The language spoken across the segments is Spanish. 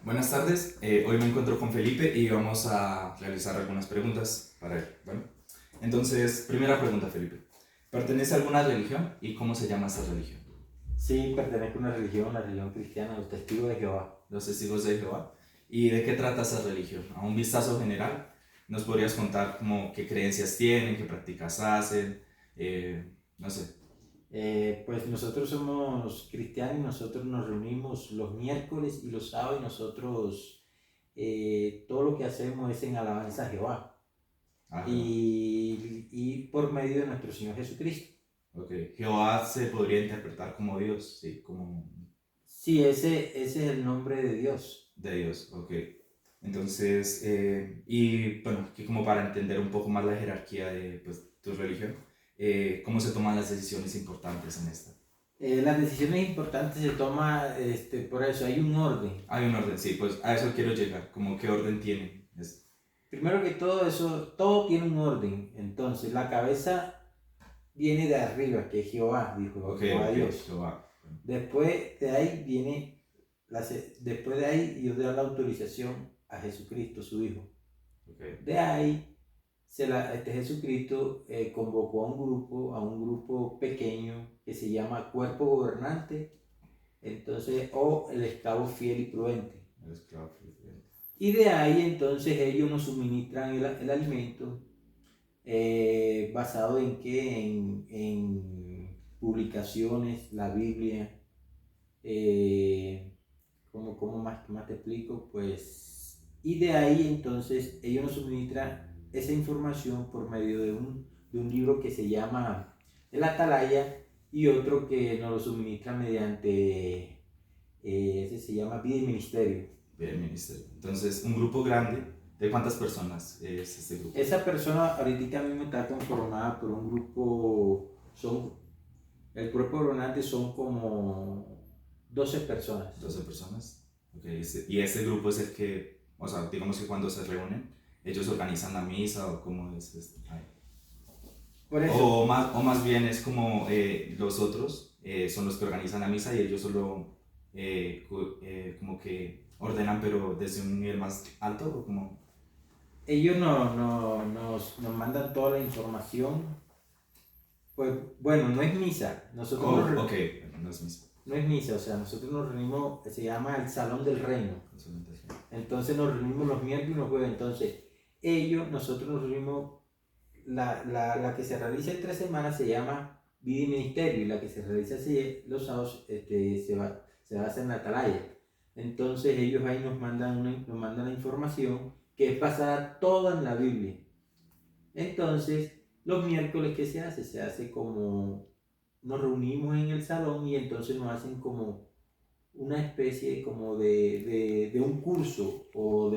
Buenas tardes, hoy me encuentro con Felipe y vamos a realizar algunas preguntas para él. Bueno, entonces, primera pregunta, Felipe. ¿Pertenece a alguna religión y cómo se llama esa religión? Sí, pertenezco a una religión, la religión cristiana, los testigos de Jehová. Los Testigos de Jehová. ¿Y de qué trata esa religión? A un vistazo general, ¿nos podrías contar como qué creencias tienen, qué prácticas hacen? No sé. Pues nosotros somos cristianos y nosotros nos reunimos los miércoles y los sábados y nosotros todo lo que hacemos es en alabanza a Jehová Ah, Jehová. y por medio de nuestro Señor Jesucristo. Ok. Jehová se podría interpretar como Dios, sí, como Sí, ese es el nombre de Dios. de Dios, ok. Entonces, y bueno, que como para entender un poco más la jerarquía de pues, tu religión, ¿cómo se toman las decisiones importantes en esta? Las decisiones importantes se toman por eso, hay un orden. Hay un orden, sí, pues a eso quiero llegar, como qué orden tiene. Primero que todo eso, todo tiene un orden. Entonces, la cabeza viene de arriba, que es Jehová, dijo Ok, Jehová ok, Dios. Jehová. Después de ahí viene, después de ahí Dios da la autorización a Jesucristo, su Hijo. Ok. De ahí Jesucristo convocó a un grupo pequeño que se llama cuerpo gobernante, entonces, o el esclavo fiel y prudente. El esclavo presidente. Y de ahí entonces ellos nos suministran el alimento basado en qué, en publicaciones, la Biblia, ¿cómo más te explico? Pues, y de ahí entonces ellos nos suministran esa información por medio de un libro que se llama El Atalaya y otro que nos lo suministra mediante, ese se llama Vida y Ministerio. Bien, ministerio. Entonces, un grupo grande, ¿de cuántas personas es este grupo? Esa persona ahorita mismo está conformada por un grupo, el cuerpo gobernante son como 12 personas. 12 personas. Ok, y este grupo es el que, o sea, digamos que cuando se reúnen, ellos organizan la misa o cómo es esto. Ay. Por eso, O más bien es como los otros son los que organizan la misa y ellos solo como que ordenan, pero desde un nivel más alto o como... ellos nos mandan toda la información. Pues bueno, no es misa. Oh, ok, no es misa. No es misa, o sea, nosotros nos reunimos, se llama el Salón del Reino. Entonces nos reunimos los miércoles y los jueves. Entonces, nosotros nos reunimos, la que se realiza en 3 semanas se llama Vida y Ministerio, y la que se realiza los sábados se basa en la atalaya. Entonces ellos ahí nos mandan la información que es basada toda en la Biblia. Entonces, los miércoles, ¿qué se hace? Se hace como, nos reunimos en el salón y entonces nos hacen como una especie como de un curso o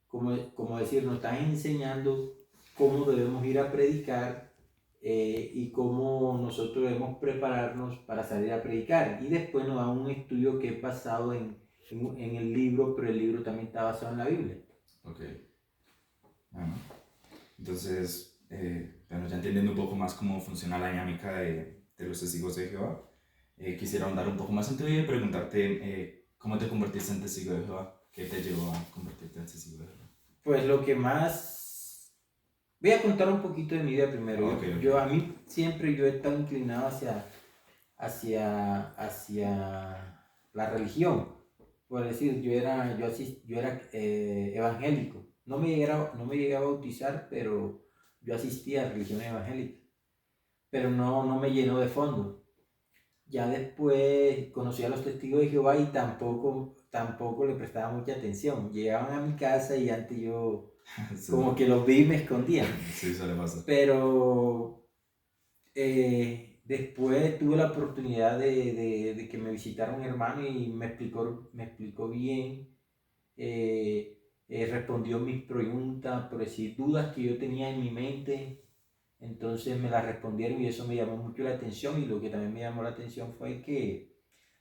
como decir, nos están enseñando cómo debemos ir a predicar y cómo nosotros debemos prepararnos para salir a predicar. Y después nos dan un estudio que es basado en el libro, pero el libro también está basado en la Biblia. Ok, bueno. Entonces, bueno, ya entendiendo un poco más cómo funciona la dinámica de los testigos de Jehová, quisiera ahondar un poco más en tu vida y preguntarte cómo te convertiste en testigo de Jehová, qué te llevó a convertirte en testigo de Jehová. Pues lo que más... Voy a contar un poquito de mi vida primero. Ok, ok. A mí siempre yo he estado inclinado hacia la religión. Por decir, yo era evangélico. No me llegué a bautizar, pero yo asistía a religión evangélica. Pero no me llenó de fondo. Ya después conocí a los testigos de Jehová y tampoco le prestaba mucha atención. Llegaban a mi casa y antes yo como que los vi y me escondía. Sí, suele pasar. Pero después tuve la oportunidad de que me visitara un hermano y me explicó bien, respondió mis preguntas, por decir, dudas que yo tenía en mi mente. Entonces me las respondieron y eso me llamó mucho la atención, y lo que también me llamó la atención fue que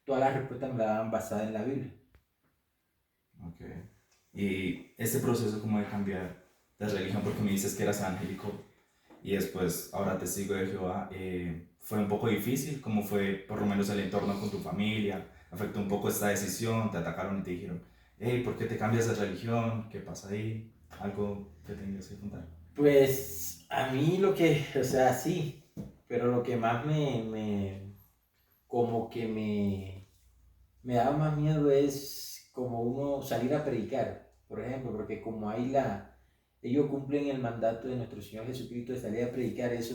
todas las respuestas me las daban basadas en la Biblia. Ok. Y este proceso como de cambiar de religión, porque me dices que eras evangélico y después ahora testigo de Jehová, fue un poco difícil, ¿cómo fue por lo menos el entorno con tu familia, afectó un poco esta decisión? ¿Te atacaron y te dijeron, hey, ¿por qué te cambias de religión? ¿Qué pasa ahí? ¿Algo que tengas que contar? Pues a mí lo que, o sea, sí, pero lo que más como que me da más miedo es como uno salir a predicar, por ejemplo, porque como ellos cumplen el mandato de nuestro Señor Jesucristo de salir a predicar, eso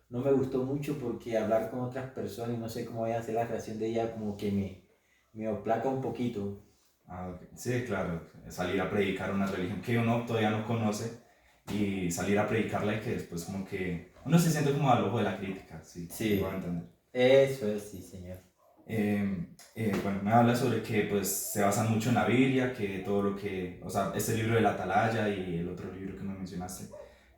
no me gustó mucho porque hablar con otras personas y no sé cómo voy a hacer la reacción de ella, como que me oplaca un poquito. Ah, ok. Sí, claro, salir a predicar una religión que uno todavía no conoce y salir a predicarla y que después como que uno se siente como al ojo de la crítica, sí, sí, lo Sí, voy a entender. eso es, sí, señor. Bueno, me habla sobre que pues se basan mucho en la Biblia, que todo lo que, o sea, este libro de la Atalaya y el otro libro que me mencionaste,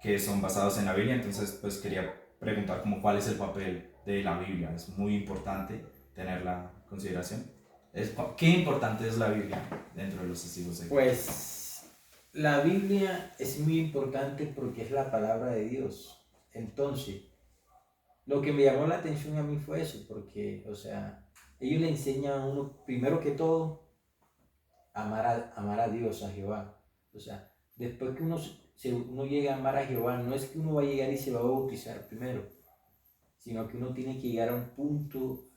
que son basados en la Biblia, entonces pues quería preguntar como cuál es el papel de la Biblia, es muy importante tenerla en consideración. ¿Qué importante es la Biblia dentro de los testigos de Jehová? Pues la Biblia es muy importante porque es la palabra de Dios. Entonces, lo que me llamó la atención a mí fue eso, porque, o sea, ellos le enseñan a uno, primero que todo, amar a Dios, a Jehová. O sea, después que uno llega a amar a Jehová, no es que uno va a llegar y se va a bautizar primero, sino que uno tiene que llegar a un punto,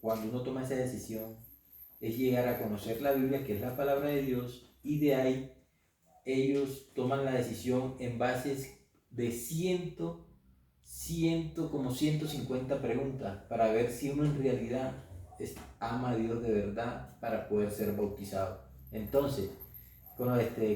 cuando uno toma esa decisión, es llegar a conocer la Biblia, que es la palabra de Dios, y de ahí ellos toman la decisión en bases de como 150 preguntas para ver si uno en realidad ama a Dios de verdad para poder ser bautizado. Entonces,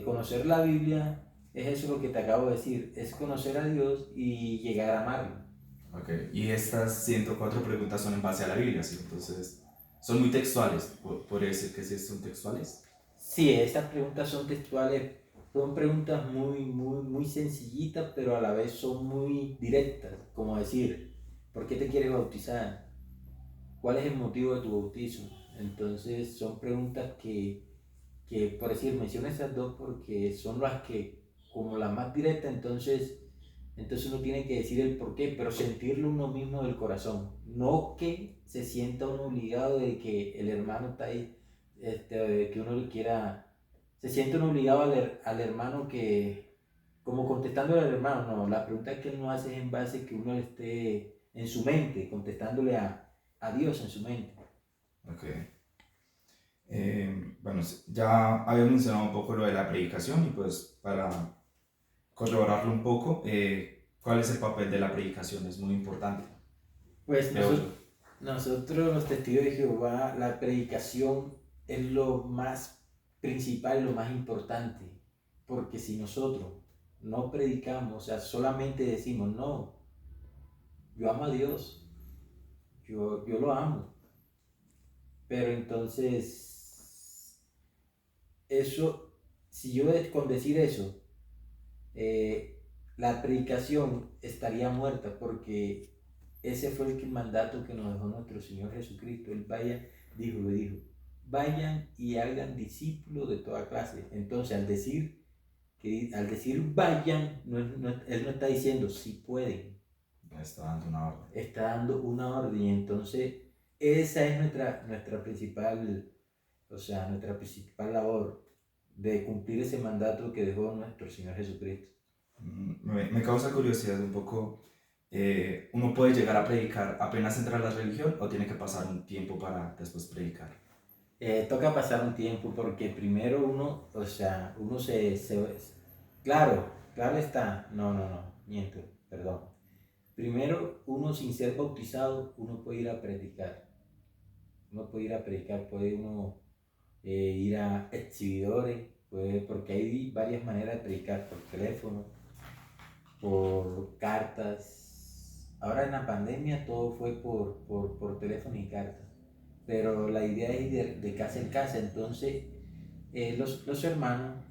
conocer la Biblia es eso lo que te acabo de decir, es conocer a Dios y llegar a amarlo. Ok, y estas 104 preguntas son en base a la Biblia, ¿sí? Entonces son muy textuales, ¿podría decir que sí son textuales? Sí, estas preguntas son textuales, son preguntas muy sencillitas, pero a la vez son muy directas, como decir, ¿por qué te quieres bautizar? ¿Cuál es el motivo de tu bautismo? Entonces son preguntas que por decir, menciono esas dos porque son las que, como las más directas, entonces uno tiene que decir el por qué, pero sentirlo uno mismo del corazón. No que se sienta uno obligado de que el hermano está ahí, que uno le quiera, se siente uno obligado al hermano que, como contestándole al hermano, no, la pregunta que él no hace es en base a que uno esté en su mente, contestándole a Dios en su mente. Ok. Bueno, ya había mencionado un poco lo de la predicación y pues para corroborarlo un poco, ¿cuál es el papel de la predicación? Es muy importante, Pues creo yo. nosotros los testigos de Jehová, la predicación es lo más principal, lo más importante, porque si nosotros no predicamos, o sea, solamente decimos, no, yo amo a Dios, yo lo amo, pero entonces, eso, si yo con decir eso, eh, la predicación estaría muerta porque ese fue el mandato que nos dejó nuestro Señor Jesucristo. Él le dijo, vayan y hagan discípulos de toda clase. Entonces, al decir vayan, Él no está diciendo si pueden, Está dando una orden. está dando una orden. Y entonces, esa es nuestra principal, o sea, nuestra principal labor de cumplir ese mandato que dejó nuestro Señor Jesucristo. Me causa curiosidad un poco, ¿uno puede llegar a predicar apenas entra a la religión o tiene que pasar un tiempo para después predicar? Toca pasar un tiempo porque primero uno, o sea, claro, claro está, no, miento, perdón. Primero, uno sin ser bautizado, uno puede ir a predicar. Uno puede ir a predicar, puede uno ir a exhibidores, porque hay varias maneras de predicar, por teléfono, por cartas. Ahora en la pandemia todo fue por teléfono y cartas, pero la idea es ir de casa en casa. Entonces, los hermanos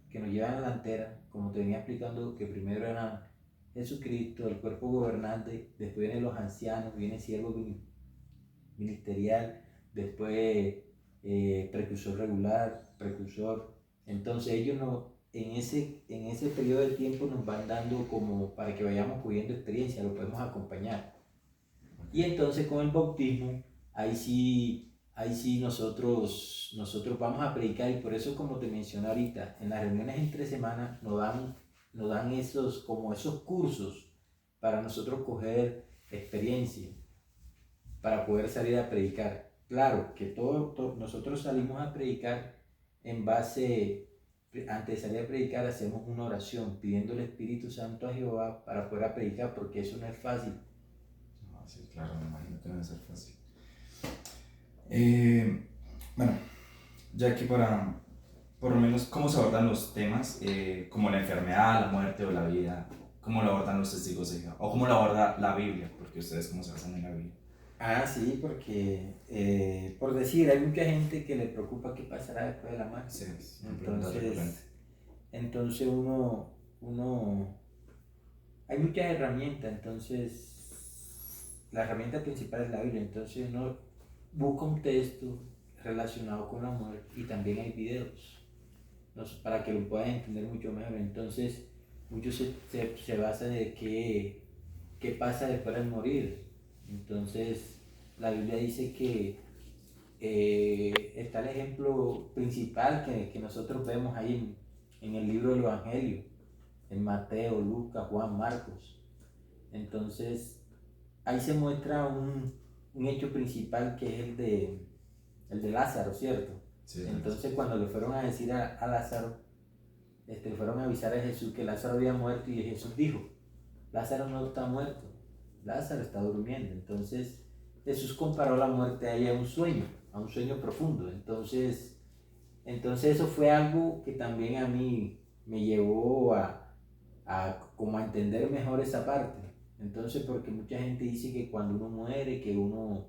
que nos llevan a la delantera, como te venía explicando, que primero eran Jesucristo, el cuerpo gobernante, después vienen los ancianos, viene el siervo ministerial, después precursor regular, precursor. Entonces ellos en ese periodo de tiempo nos van dando como para que vayamos cogiendo experiencia, lo podemos acompañar. Y entonces con el bautismo, ahí sí ahí sí nosotros vamos a predicar, y por eso, como te mencioné ahorita, en las reuniones entre semanas nos dan esos cursos para nosotros coger experiencia, para poder salir a predicar. Claro que nosotros salimos a predicar en base, antes de salir a predicar hacemos una oración pidiendo el Espíritu Santo a Jehová para poder predicar, porque eso no es fácil. No, sí, claro, me imagino que no debe ser fácil. Bueno, ya que para, por lo menos, ¿cómo se abordan los temas como la enfermedad, la muerte o la vida? ¿Cómo lo abordan los testigos de Jehová? ¿O cómo lo aborda la Biblia? Porque ustedes cómo se basan en la Biblia. Ah, sí, porque, por decir, hay mucha gente que le preocupa qué pasará después de la muerte. Sí, es una pregunta recurrente. Entonces hay muchas herramientas, entonces la herramienta principal es la Biblia, entonces uno busca un texto relacionado con la muerte, y también hay videos, ¿no? Para que lo puedan entender mucho mejor. Entonces muchos se basan de qué pasa después de morir. Entonces la Biblia dice que está el ejemplo principal que nosotros vemos ahí en el libro del Evangelio, en Mateo, Lucas, Juan, Marcos. Entonces ahí se muestra un hecho principal, que es el de Lázaro, ¿cierto? Sí, entonces cuando le fueron a decir a Lázaro, le fueron a avisar a Jesús que Lázaro había muerto, y Jesús dijo: Lázaro no está muerto, Lázaro está durmiendo. Entonces Jesús comparó la muerte a ella a un sueño profundo. Entonces eso fue algo que también a mí me llevó como a entender mejor esa parte. Entonces, porque mucha gente dice que cuando uno muere, que uno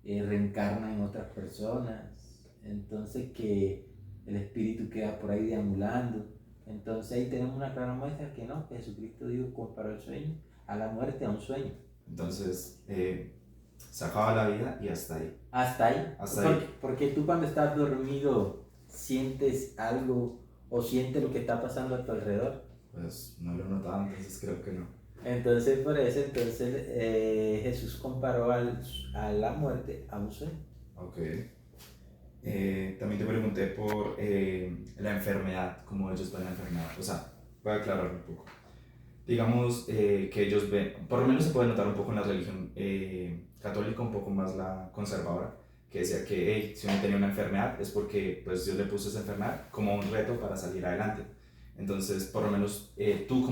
reencarna en otras personas, entonces que el espíritu queda por ahí deambulando. Entonces ahí tenemos una clara muestra que no, que Jesucristo dijo, comparó el sueño a la muerte, a un sueño. Entonces, se acaba la vida y hasta ahí. Hasta ahí. Porque tú, cuando estás dormido, sientes algo o sientes lo que está pasando a tu alrededor. Pues no lo he notado, entonces creo que no. Entonces por eso Jesús comparó a la muerte a un sueño. Ok. También te pregunté por la enfermedad, cómo ellos ven la enfermedad. O sea, voy a aclarar un poco. Digamos que ellos ven, por lo menos se puede notar un poco en la religión católica, un poco más la conservadora, que decía que hey, si uno tenía una enfermedad es porque pues, Dios le puso esa enfermedad como un reto para salir adelante. Entonces, por lo menos tú,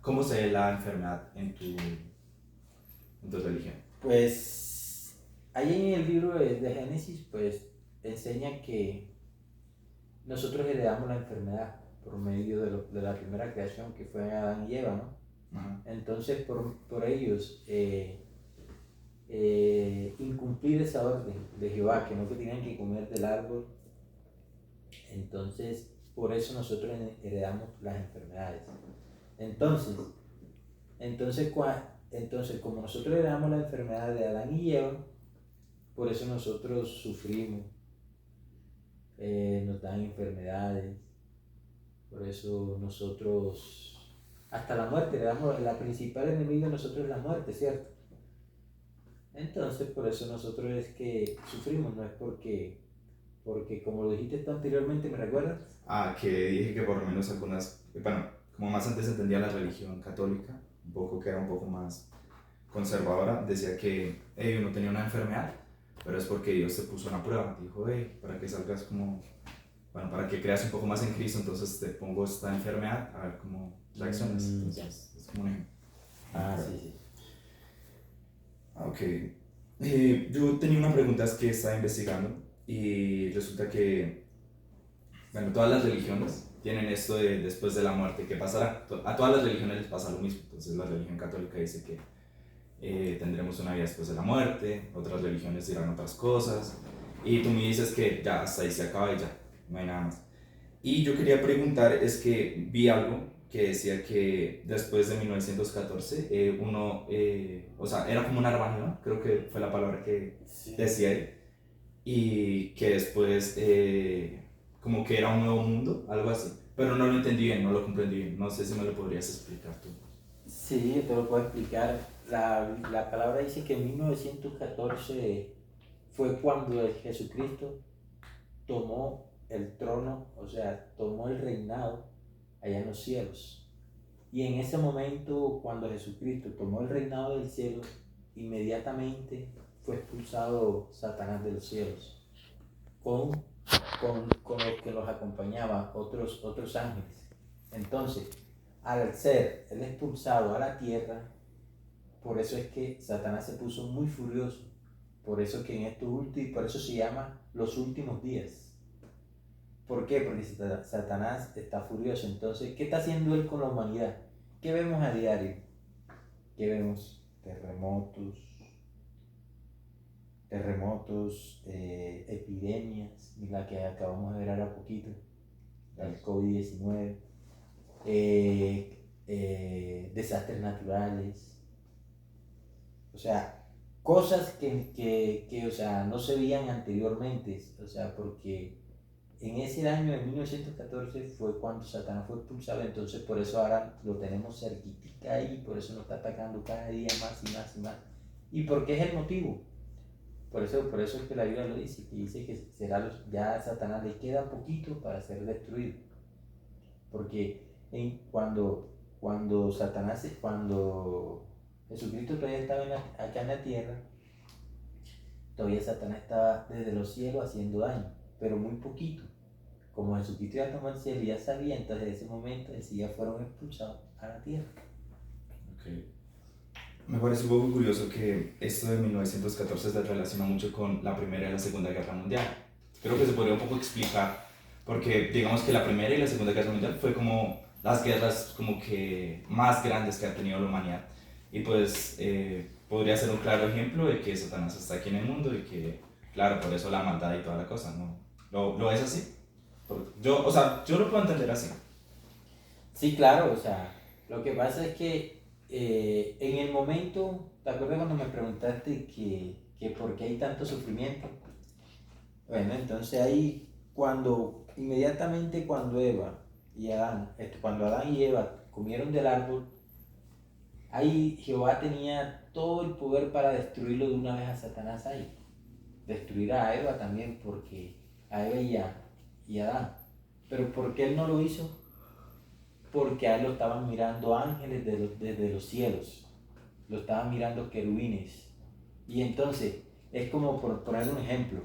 ¿cómo se ve la enfermedad en tu religión? Pues ahí en el libro de Génesis, pues enseña que nosotros heredamos la enfermedad por medio de la primera creación, que fue Adán y Eva, ¿no? Ajá. Entonces por ellos incumplir esa orden de Jehová, que no que tenían que comer del árbol, entonces por eso nosotros heredamos las enfermedades. Entonces como nosotros heredamos la enfermedad de Adán y Eva, por eso nosotros sufrimos, nos dan enfermedades, por eso nosotros, hasta la muerte, la principal enemigo de nosotros es la muerte, ¿cierto? Entonces por eso nosotros es que sufrimos, no es porque como lo dijiste tú anteriormente, ¿me recuerdas? Que dije que por lo menos algunas, bueno, como más antes entendía la religión católica, un poco que era un poco más conservadora, decía que uno tenía una enfermedad, pero es porque Dios te puso una prueba, dijo, para que salgas como, bueno, para que creas un poco más en Cristo, entonces te pongo esta enfermedad, a ver cómo reaccionas. Entonces, es como un ejemplo. Sí. Ok. Yo tenía una pregunta que estaba investigando y resulta que, bueno, todas las religiones tienen esto de después de la muerte, ¿qué pasará? A todas las religiones les pasa lo mismo. Entonces la religión católica dice que tendremos una vida después de la muerte, otras religiones dirán otras cosas, y tú me dices que ya hasta ahí se acaba y ya, no hay nada más. Y yo quería preguntar, es que vi algo que decía que después de 1914, o sea, era como una Armagedón, creo que fue la palabra que decía ahí, y que después como que era un nuevo mundo, algo así, pero no lo entendí bien, no lo comprendí bien, no sé si me lo podrías explicar tú. Sí, yo te lo puedo explicar. La palabra dice que en 1914 fue cuando Jesucristo tomó el trono, o sea, tomó el reinado allá en los cielos. Y en ese momento, cuando Jesucristo tomó el reinado del cielo, inmediatamente fue expulsado Satanás de los cielos, con, con los que los acompañaban otros ángeles. Entonces, al ser él expulsado a la tierra, por eso es que Satanás se puso muy furioso. Por eso que en estos últimos, por eso se llama los últimos días. ¿Por qué? Porque Satanás está furioso. Entonces, ¿qué está haciendo él con la humanidad? ¿Qué vemos a diario? ¿Qué vemos? Terremotos, epidemias, la que acabamos de ver ahora poquito, el COVID-19, desastres naturales, o sea, cosas que o sea, no se veían anteriormente, o sea, porque en ese año de 1914 fue cuando Satanás fue expulsado, entonces por eso ahora lo tenemos cerquitica ahí, por eso nos está atacando cada día más y más y más. ¿Y por qué es el motivo? Por eso es que la Biblia lo dice, que dice que ya a Satanás le queda poquito para ser destruido. Porque cuando Jesucristo todavía estaba acá en la tierra, todavía Satanás estaba desde los cielos haciendo daño, pero muy poquito. Como Jesucristo ya tomó el cielo y ya sabía, entonces en ese momento ya fueron expulsados a la tierra. Okay. Me parece un poco curioso que esto de 1914 se relaciona mucho con la Primera y la Segunda Guerra Mundial. Creo que se podría un poco explicar, porque digamos que la Primera y la Segunda Guerra Mundial fue como las guerras como que más grandes que ha tenido la humanidad. Y pues podría ser un claro ejemplo de que Satanás está aquí en el mundo y que, claro, por eso la maldad y toda la cosa, ¿no? ¿Lo es así? O sea, yo lo puedo entender así. Sí, claro, o sea, lo que pasa es que en el momento, ¿te acuerdas cuando me preguntaste que por qué hay tanto sufrimiento? Bueno, entonces ahí inmediatamente cuando Adán y Eva comieron del árbol, ahí Jehová tenía todo el poder para destruirlo de una vez a Satanás ahí. Destruir a Eva también, porque a Eva y a Adán. Pero ¿por qué él no lo hizo? Porque a él lo estaban mirando ángeles desde los cielos, lo estaban mirando querubines. Y entonces, es como por poner un ejemplo,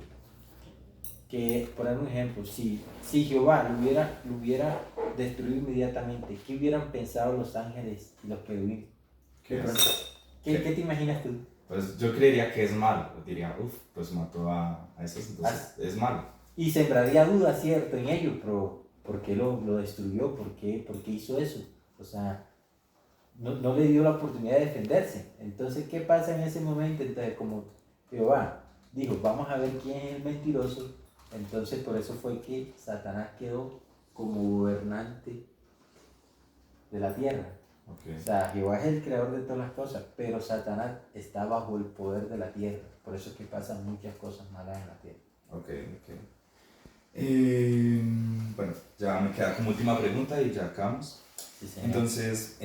si Jehová lo hubiera destruido inmediatamente, ¿qué hubieran pensado los ángeles y los querubines? ¿Qué te imaginas tú? Pues yo creería que es malo, diría, pues mató a esos, entonces es malo. Y sembraría dudas, cierto, en ellos, pero ¿por qué lo destruyó? ¿Por qué hizo eso? O sea, no le dio la oportunidad de defenderse. Entonces, ¿qué pasa en ese momento? Entonces, como Jehová dijo, vamos a ver quién es el mentiroso, entonces por eso fue que Satanás quedó como gobernante de la tierra. Okay. O sea, Jehová es el creador de todas las cosas, pero Satanás está bajo el poder de la tierra. Por eso es que pasan muchas cosas malas en la tierra. Ok. Bueno, ya me queda como última pregunta y ya acabamos. Sí, señor. Entonces,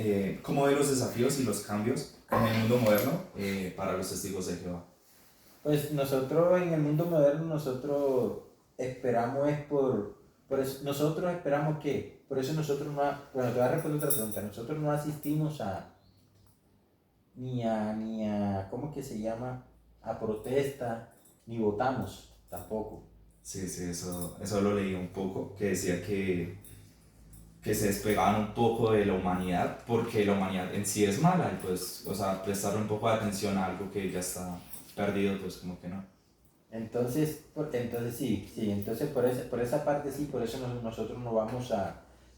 ¿cómo ven los desafíos y los cambios en el mundo moderno para los testigos de Jehová? Pues nosotros en el mundo moderno, nosotros esperamos nosotros esperamos que, por eso nosotros no, bueno, te voy a responder otra pregunta, nosotros no asistimos ni a, ¿cómo es que se llama? A protesta, ni votamos tampoco. Sí, eso lo leí un poco, que decía que se despegaban un poco de la humanidad, porque la humanidad en sí es mala, y pues, o sea, prestarle un poco de atención a algo que ya está perdido, pues como que no. Entonces sí, entonces por esa parte sí, por eso nosotros no vamos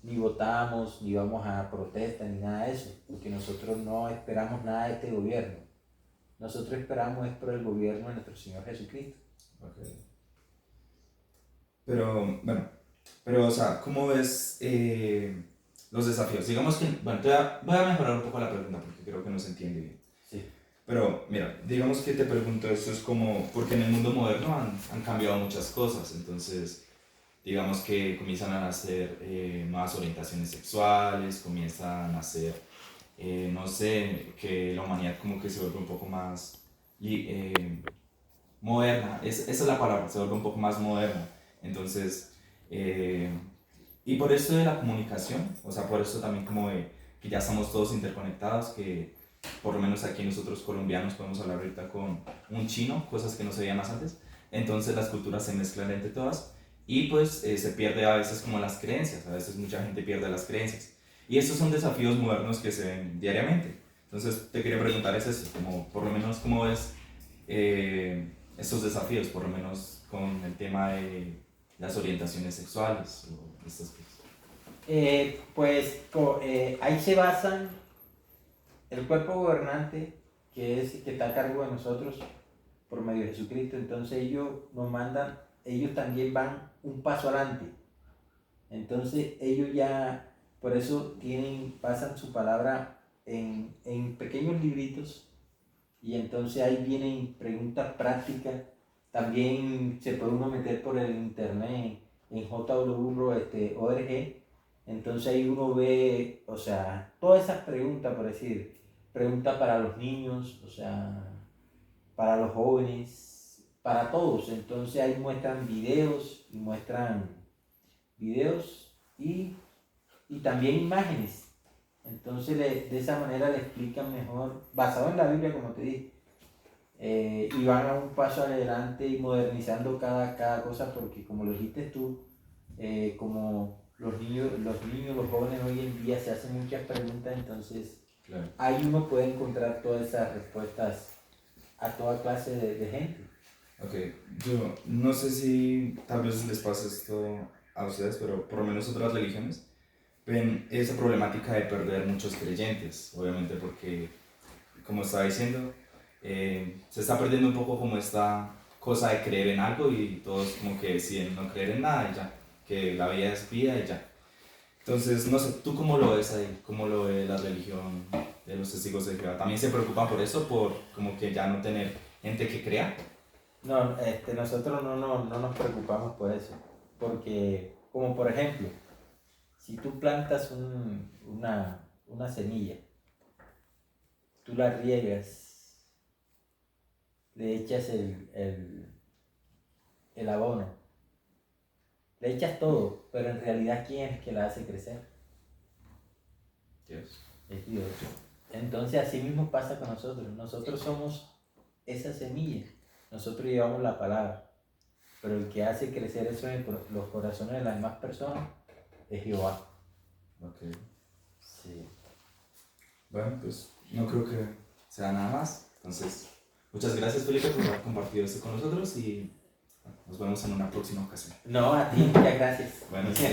ni votamos, ni vamos a protesta, ni nada de eso, porque nosotros no esperamos nada de este gobierno. Nosotros esperamos es por el gobierno de nuestro Señor Jesucristo. Okay. Pero, o sea, ¿cómo ves los desafíos? Digamos que, bueno, voy a mejorar un poco la pregunta porque creo que no se entiende bien. Sí. Pero, mira, digamos que te pregunto esto es como, porque en el mundo moderno han cambiado muchas cosas, entonces, digamos que comienzan a nacer nuevas orientaciones sexuales, comienzan a nacer, no sé, que la humanidad como que se vuelve un poco más moderna, esa es la palabra, se vuelve un poco más moderna. Entonces, y por eso de la comunicación, o sea, por eso también como de que ya estamos todos interconectados, que por lo menos aquí nosotros colombianos podemos hablar ahorita con un chino, cosas que no se veían más antes. Entonces las culturas se mezclan entre todas y pues se pierde a veces como las creencias, a veces mucha gente pierde las creencias. Y estos son desafíos modernos que se ven diariamente. Entonces te quería preguntar es eso, como por lo menos cómo ves estos desafíos, por lo menos con el tema de las orientaciones sexuales o estas cosas. Ahí se basan el cuerpo gobernante que está a cargo de nosotros por medio de Jesucristo. Entonces ellos nos mandan, ellos también van un paso adelante. Entonces ellos ya, por eso pasan su palabra en pequeños libritos, y entonces ahí vienen preguntas prácticas. También se puede uno meter por el internet en jw.org. Entonces ahí uno ve, o sea, todas esas preguntas, por decir, preguntas para los niños, o sea, para los jóvenes, para todos. Entonces ahí muestran videos y también imágenes. Entonces de esa manera le explican mejor, basado en la Biblia, como te dije. Y van a un paso adelante y modernizando cada cosa, porque como lo dijiste tú, como los niños, los jóvenes hoy en día se hacen muchas preguntas, entonces claro, ahí uno puede encontrar todas esas respuestas a toda clase de gente. Ok, yo no sé si tal vez les pasa esto a ustedes, pero por lo menos otras religiones ven esa problemática de perder muchos creyentes, obviamente porque, como estaba diciendo, se está perdiendo un poco como esta cosa de creer en algo y todos como que deciden no creer en nada y ya, que la vida es vida y ya. Entonces, no sé, ¿tú cómo lo ves ahí? ¿Cómo lo ve la religión de los testigos de Jehová? ¿También se preocupan por eso, por como que ya no tener gente que crea? No, nosotros no nos preocupamos por eso, porque como por ejemplo, si tú plantas una semilla, tú la riegas, le echas el abono, le echas todo, pero en realidad ¿quién es que la hace crecer? Dios. Es Dios. Entonces así mismo pasa con nosotros somos esa semilla, nosotros llevamos la palabra, pero el que hace crecer eso en los corazones de las demás personas es Jehová. Ok. Sí. Bueno, pues no creo que sea nada más. Entonces, muchas gracias Felipe por haber compartido esto con nosotros y nos vemos en una próxima ocasión. No, a ti, muchas gracias. Bueno, sí.